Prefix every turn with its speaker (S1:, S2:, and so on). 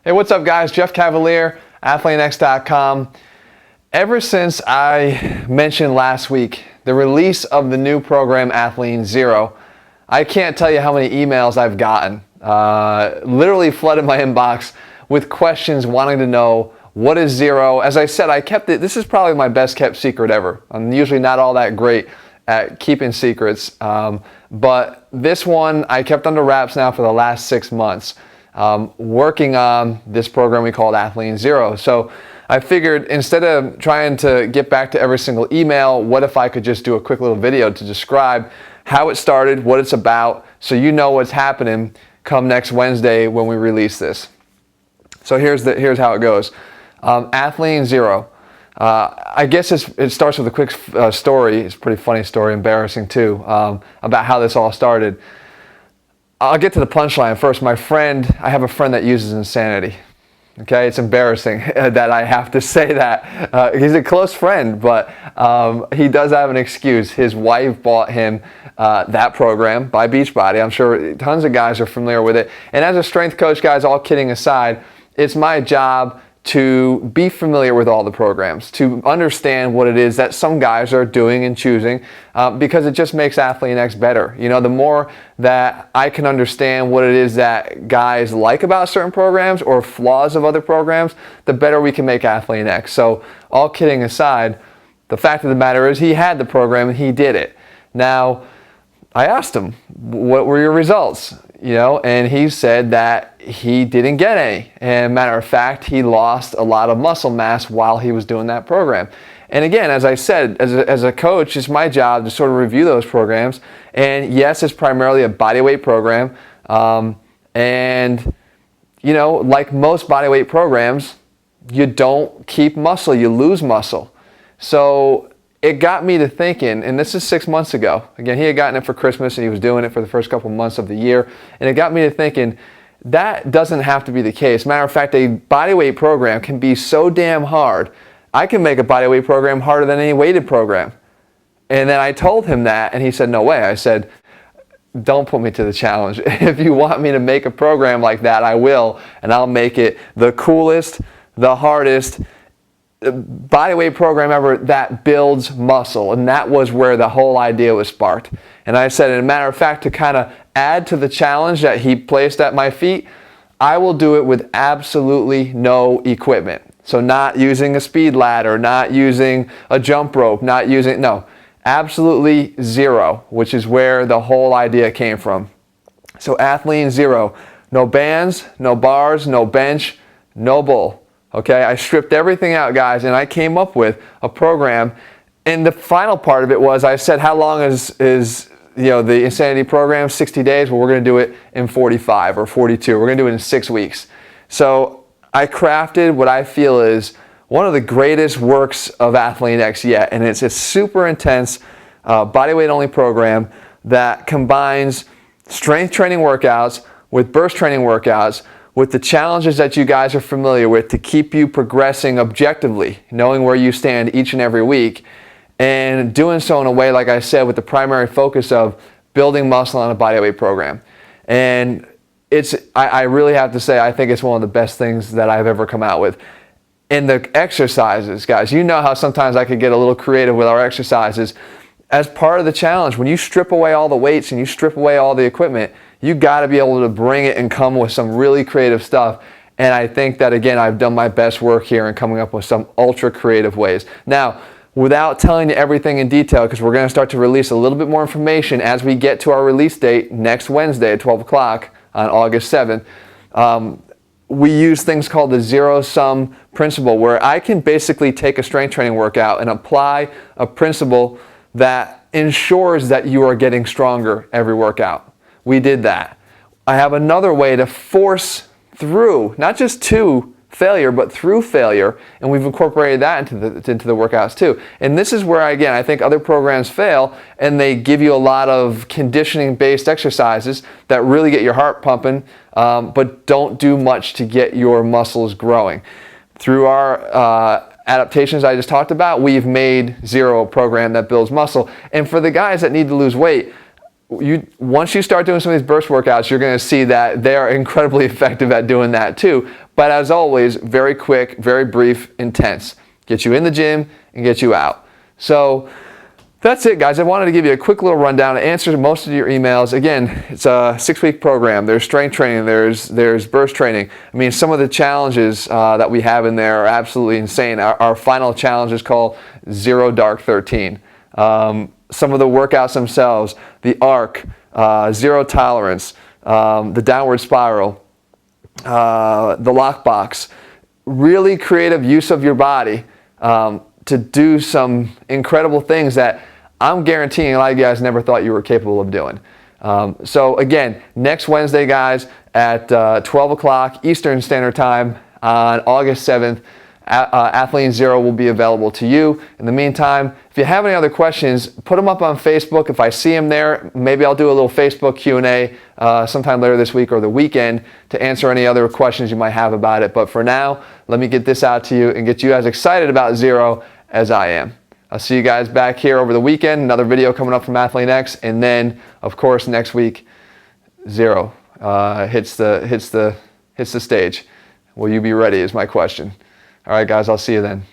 S1: Hey, what's up guys? Jeff Cavaliere, AthleanX.com. Ever since I mentioned last week the release of the new program Athlean Zero, I can't tell you how many emails I've gotten. Literally flooded my inbox with questions wanting to know what is Zero. As I said, I kept it. This is probably my best kept secret ever. I'm usually not all that great at keeping secrets, but this one I kept under wraps now for the last 6 months. Working on this program we called Athlean Zero. So I figured instead of trying to get back to every single email, what if I could just do a quick little video to describe how it started, what it's about, so you know what's happening come next Wednesday when we release this. So here's how it goes. Athlean Zero. I guess it starts with a quick story. It's a pretty funny story, embarrassing too, about how this all started. I'll get to the punchline first. I have a friend that uses Insanity. Okay, it's embarrassing that I have to say that. He's a close friend, but he does have an excuse. His wife bought him that program by Beachbody. I'm sure tons of guys are familiar with it. And as a strength coach, guys, all kidding aside, it's my job to be familiar with all the programs, to understand what it is that some guys are doing and choosing, because it just makes AthleanX better. You know, the more that I can understand what it is that guys like about certain programs or flaws of other programs, the better we can make AthleanX. So all kidding aside, the fact of the matter is he had the program and he did it. Now, I asked him, what were your results? You know, and he said that he didn't get any. And matter of fact, he lost a lot of muscle mass while he was doing that program. And again, as I said, as a coach, it's my job to sort of review those programs. And yes, it's primarily a bodyweight program. And, you know, like most bodyweight programs, you don't keep muscle, you lose muscle. So it got me to thinking, and this is 6 months ago. Again, he had gotten it for Christmas and he was doing it for the first couple months of the year. And it got me to thinking, that doesn't have to be the case. Matter of fact, a bodyweight program can be so damn hard. I can make a bodyweight program harder than any weighted program. And then I told him that and he said, no way. I said, don't put me to the challenge. If you want me to make a program like that, I will. And I'll make it the coolest, the hardest bodyweight program ever that builds muscle. And that was where the whole idea was sparked. And I said, as a matter of fact, to kind of add to the challenge that he placed at my feet, I will do it with absolutely no equipment. So not using a speed ladder, not using a jump rope, absolutely zero, which is where the whole idea came from. So Athlean Zero, no bands, no bars, no bench, no bull. Okay, I stripped everything out, guys, and I came up with a program. And the final part of it was, I said, how long is the Insanity program? 60 days. Well, we're going to do it in 45 or 42. We're going to do it in 6 weeks. So I crafted what I feel is one of the greatest works of AthleanX yet, and it's a super intense bodyweight only program that combines strength training workouts with burst training workouts, with the challenges that you guys are familiar with to keep you progressing objectively, knowing where you stand each and every week, and doing so in a way, like I said, with the primary focus of building muscle on a bodyweight program. And I really have to say, I think it's one of the best things that I've ever come out with. And the exercises, guys, you know how sometimes I could get a little creative with our exercises. As part of the challenge, when you strip away all the weights and you strip away all the equipment, you got to be able to bring it and come with some really creative stuff. And I think that, again, I've done my best work here in coming up with some ultra creative ways. Now, without telling you everything in detail, because we're going to start to release a little bit more information as we get to our release date next Wednesday at 12 o'clock on August 7th, we use things called the zero-sum principle, where I can basically take a strength training workout and apply a principle that ensures that you are getting stronger every workout. We did that. I have another way to force through, not just to failure, but through failure, and we've incorporated that into the workouts too. And this is where, again, I think other programs fail, and they give you a lot of conditioning-based exercises that really get your heart pumping, but don't do much to get your muscles growing. Through our adaptations I just talked about, we've made Zero a program that builds muscle. And for the guys that need to lose weight, once you start doing some of these burst workouts, you're going to see that they are incredibly effective at doing that too. But as always, very quick, very brief, intense. Get you in the gym and get you out. So that's it, guys. I wanted to give you a quick little rundown to answer most of your emails. Again, it's a 6-week program. There's strength training. There's burst training. I mean, some of the challenges that we have in there are absolutely insane. Our final challenge is called Zero Dark 13. Some of the workouts themselves, the arc, zero tolerance, the downward spiral, the lockbox, really creative use of your body to do some incredible things that I'm guaranteeing a lot of you guys never thought you were capable of doing. So again, next Wednesday, guys, at 12 o'clock Eastern Standard Time on August 7th, Athlean Zero will be available to you. In the meantime, if you have any other questions, put them up on Facebook. If I see them there, maybe I'll do a little Facebook Q&A sometime later this week or the weekend to answer any other questions you might have about it. But for now, let me get this out to you and get you as excited about Zero as I am. I'll see you guys back here over the weekend. Another video coming up from Athlean X, and then, of course, next week, Zero hits the stage. Will you be ready? Is my question. All right, guys, I'll see you then.